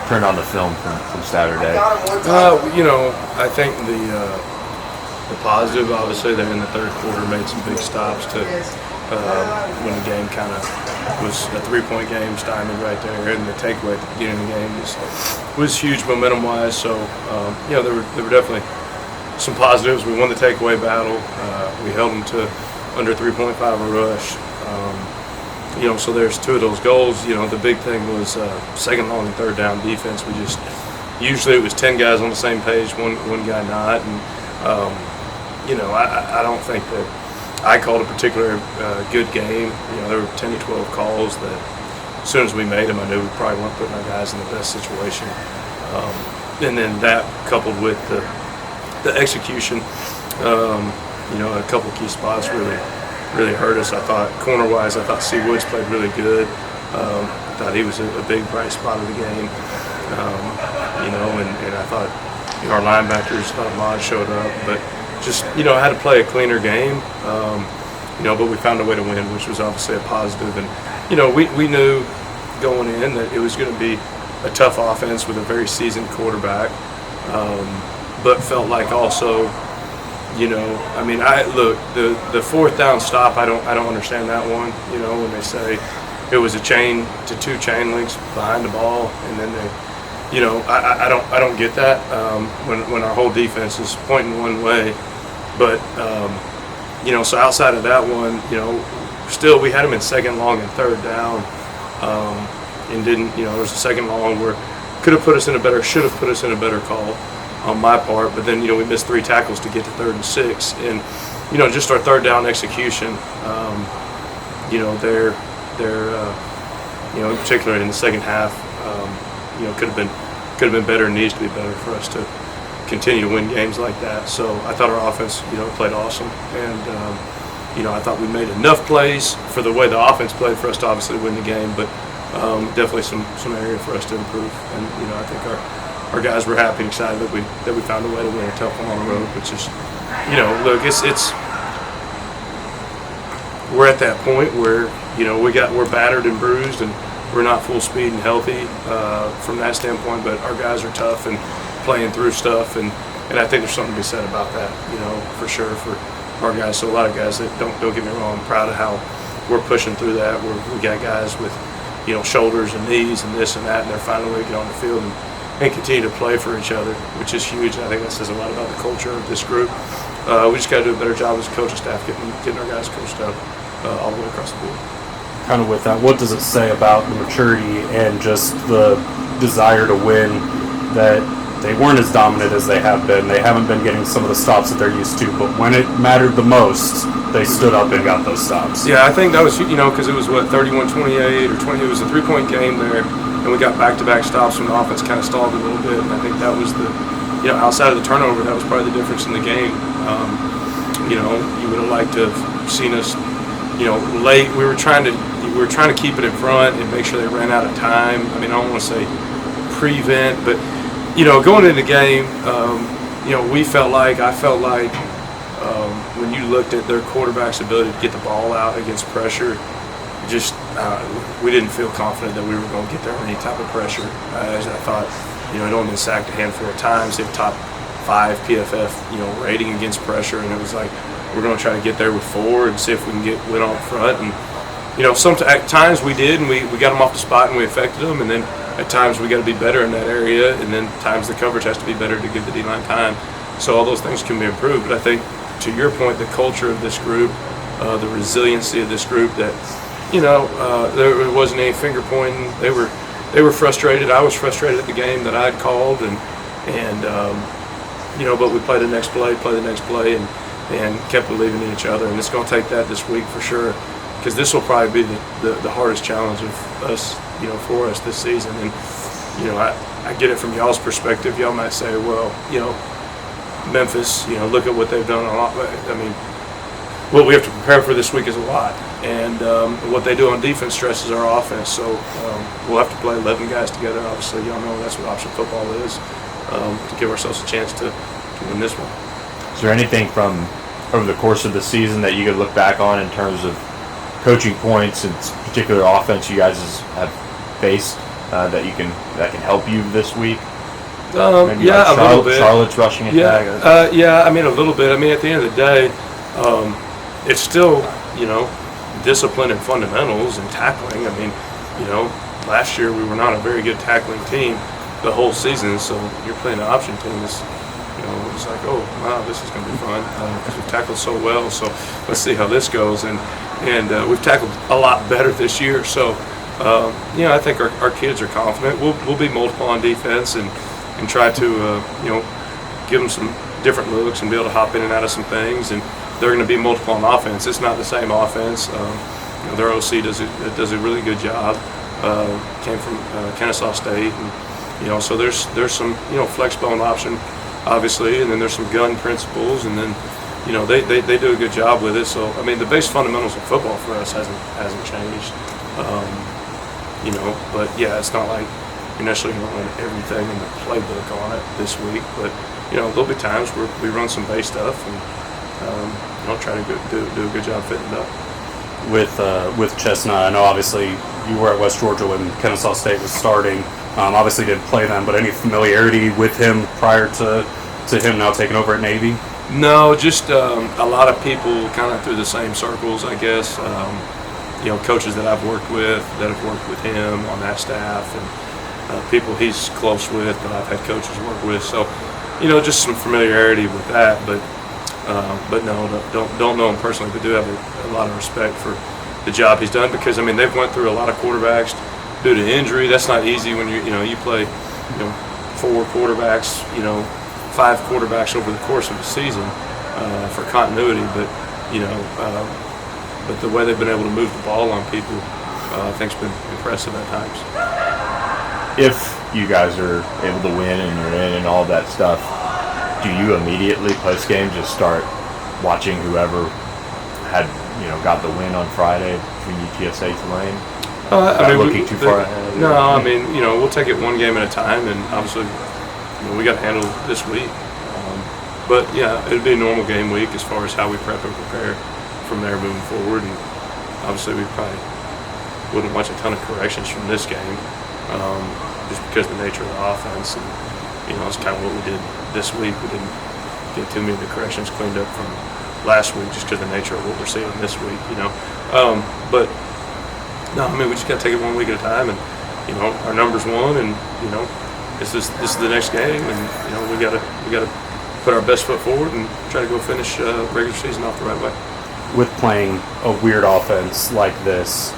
turned on the film from Saturday? I think the positive, obviously, they in the third quarter made some big stops to when the game kind of was a 3-point game stymied right there, and the takeaway at the beginning of the game was huge momentum-wise. So there were definitely some positives. We won the takeaway battle. We held them to under 3.5 a rush. So there's two of those goals. The big thing was second long and third down defense. We just usually it was 10 guys on the same page, one guy not, and I don't think that I called a particular good game. There were 10 to 12 calls that as soon as we made them, I knew we probably weren't putting our guys in the best situation. And then that coupled with the execution, a couple key spots really hurt us. I thought corner-wise, I thought C. Woods played really good. I thought he was a big bright spot of the game. And I thought our linebackers, thought Ahmad showed up, but just had to play a cleaner game. But we found a way to win, which was obviously a positive. And we knew going in that it was going to be a tough offense with a very seasoned quarterback, but felt like also. The fourth down stop, I don't understand that one. When they say it was a chain to 2 chain links behind the ball, and then they, I don't get that when our whole defense is pointing one way. But so outside of that one, still we had them in second long and third down, and didn't. There was a second long where should have put us in a better call on my part, but then we missed 3 tackles to get to 3rd and 6, and just our third down execution. They're in particular in the second half, could have been better and needs to be better for us to continue to win games like that. So I thought our offense played awesome, and I thought we made enough plays for the way the offense played for us to obviously win the game, but definitely some area for us to improve, and I think our guys were happy and excited that we found a way to win a tough one on the road, which is, look, it's we're at that point where we're battered and bruised and we're not full speed and healthy from that standpoint, but our guys are tough and playing through stuff, and I think there's something to be said about that, for sure for our guys. So a lot of guys that don't get me wrong, I'm proud of how we're pushing through that. We got guys with shoulders and knees and this and that, and they're finding a way to get on the field and continue to play for each other, which is huge. And I think that says a lot about the culture of this group. We just got to do a better job as a coaching staff getting our guys coached up all the way across the board. Kind of with that, what does it say about the maturity and just the desire to win that they weren't as dominant as they have been? They haven't been getting some of the stops that they're used to, but when it mattered the most, they stood up and got those stops. Yeah, I think that was, because it was 31-28 or 20. It was a 3-point game there. And we got back-to-back stops when the offense kind of stalled a little bit. And I think that was outside of the turnover, that was probably the difference in the game. You would have liked to have seen us, late. We were trying to keep it in front and make sure they ran out of time. I don't want to say prevent, but going into the game, I felt like when you looked at their quarterback's ability to get the ball out against pressure, we didn't feel confident that we were going to get there with any type of pressure. As I thought, had only been sacked a handful of times. They have top 5 PFF, rating against pressure, and it was like we're going to try to get there with 4 and see if we can win on front. And at times we did, and we got them off the spot and we affected them. And then at times we got to be better in that area, and then times the coverage has to be better to give the D-line time. So all those things can be improved. But I think, to your point, the culture of this group, the resiliency of this group, that there wasn't any finger pointing. They were frustrated. I was frustrated at the game that I had called, but we played the next play, and kept believing in each other. And it's going to take that this week for sure, because this will probably be the hardest challenge of us, for us this season. And I get it from y'all's perspective. Y'all might say, well, Memphis, look at what they've done a lot. What we have to prepare for this week is a lot, and what they do on defense stresses our offense. So we'll have to play 11 guys together. Obviously, y'all know that's what option football is, to give ourselves a chance to win this one. Is there anything from over the course of the season that you could look back on in terms of coaching points and particular offense you guys have faced that can help you this week? Maybe Yeah, like a little bit. Charlotte's rushing attack. Yeah. I mean, a little bit. I mean, at the end of the day, it's still discipline and fundamentals and tackling. I mean, last year we were not a very good tackling team the whole season, so you're playing an option team. It's like, oh wow, this is going to be fun because we've tackled so well. So let's see how this goes, and we've tackled a lot better this year. So I think our kids are confident. We'll be multiple on defense and try to give them some different looks and be able to hop in and out of some things. And they're going to be multiple on offense. It's not the same offense. Their OC does a really good job. Came from Kennesaw State, and so there's some flexible on option, obviously, and then there's some gun principles, and then they do a good job with it. So I mean, the base fundamentals of football for us hasn't changed. But yeah, it's not like you're necessarily going to run everything in the playbook on it this week. But there'll be times where we run some base stuff and try to do a good job fitting it up. With Chestnut, I know obviously you were at West Georgia when Kennesaw State was starting. Obviously didn't play them, but any familiarity with him prior to him now taking over at Navy? No, just a lot of people kind of through the same circles, I guess. Coaches that I've worked with that have worked with him on that staff, and people he's close with that I've had coaches work with. So, just some familiarity with that. But no, don't know him personally, but do have a lot of respect for the job he's done, because I mean they've went through a lot of quarterbacks due to injury. That's not easy when you play 4 quarterbacks, 5 quarterbacks over the course of the season for continuity. But the way they've been able to move the ball on people, I think's been impressive at times. If you guys are able to win and you're in and all that stuff, do you immediately post game just start watching whoever had got the win on Friday between UTSA Tulane? Looking too far ahead? No, I mean we'll take it one game at a time, and obviously we got to handle this week. But yeah, it'd be a normal game week as far as how we prep and prepare from there moving forward. And obviously we probably wouldn't watch a ton of corrections from this game, just because of the nature of the offense, and it's kind of what we did this week. We didn't get too many of the corrections cleaned up from last week just because of the nature of what we're seeing this week. But no, I mean we just got to take it one week at a time, and our number's one, and this is the next game, and we gotta put our best foot forward and try to go finish regular season off the right way. With playing a weird offense like this,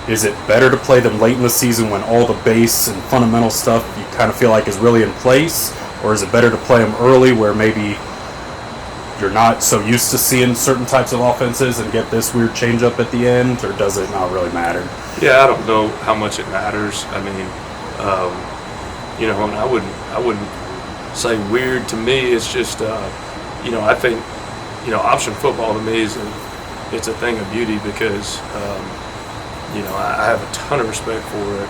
is it better to play them late in the season when all the base and fundamental stuff you kind of feel like is really in place, or is it better to play them early where maybe you're not so used to seeing certain types of offenses and get this weird change up at the end, or does it not really matter? Yeah, I don't know how much it matters. I mean, and I wouldn't say weird. To me, it's just, I think, option football to me is it's a thing of beauty, because, I have a ton of respect for it.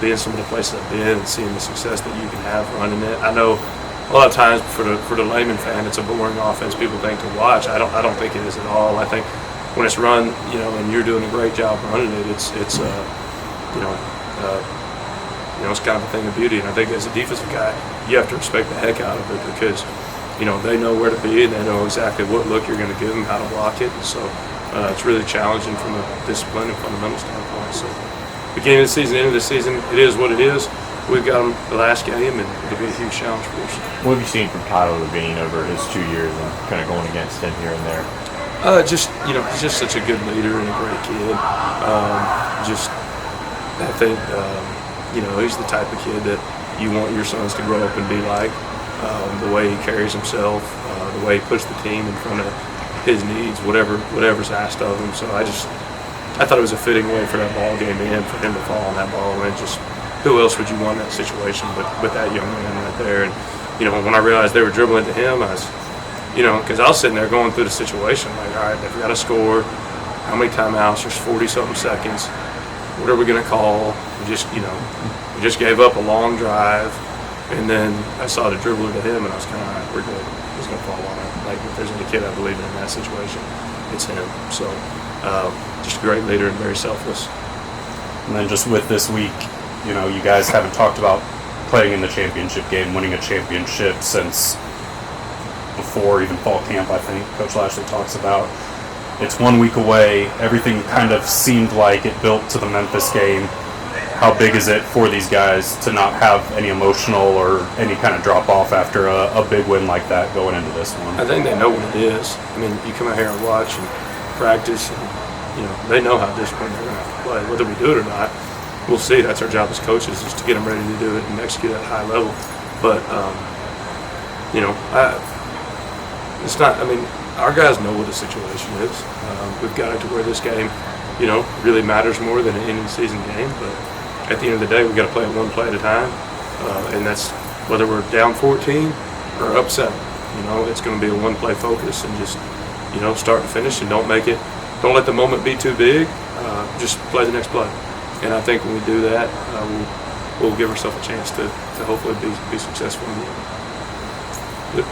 Being some of the places I've been and seeing the success that you can have running it. I know a lot of times for the layman fan, it's a boring offense people think to watch. I don't think it is at all. I think when it's run, and you're doing a great job running it, it's kind of a thing of beauty. And I think as a defensive guy, you have to respect the heck out of it, because they know where to be, and they know exactly what look you're going to give them, how to block it. And so it's really challenging from a discipline and fundamental standpoint. So beginning of the season, end of the season, it is what it is. We've got them the last game, and it'll be a huge challenge for us. What have you seen from Tyler Levine over his 2 years and kind of going against him here and there? He's just such a good leader and a great kid. I think, he's the type of kid that you want your sons to grow up and be like. The way he carries himself, the way he puts the team in front of his needs, whatever's asked of him. So I thought it was a fitting way for that ball game to end, for him to fall on that ball, and just who else would you want in that situation but that young man right there? And when I realized they were dribbling to him, I was, because I was sitting there going through the situation like, all right, they've got to score. How many timeouts? There's 40-something seconds. What are we going to call? We just gave up a long drive, and then I saw the dribbler to him, and I was kind of, all right, we're good. He's going to fall on it. Like, if there's any kid I believe in that situation, it's him. So just a great leader and very selfless. And then just with this week, you know, you guys haven't talked about playing in the championship game, winning a championship since before even fall camp, I think Coach Lashley talks about. It's 1 week away. Everything kind of seemed like it built to the Memphis game. How big is it for these guys to not have any emotional or any kind of drop off after a big win like that going into this one? I think they know what it is. I mean, you come out here and watch and practice, and you know they know how disciplined they're going to have to play. Whether we do it or not, we'll see. That's our job as coaches, is to get them ready to do it and execute at a high level. But you know, it's not. I mean, our guys know what the situation is. We've got it to where this game, you know, really matters more than an in-season game. But at the end of the day, we've got to play it one play at a time, and that's whether we're down 14 or up 7. You know, it's going to be a one-play focus, and just, you know, start and finish, and don't let the moment be too big. Just play the next play, and I think when we do that, we'll give ourselves a chance to hopefully be successful in the end. Good.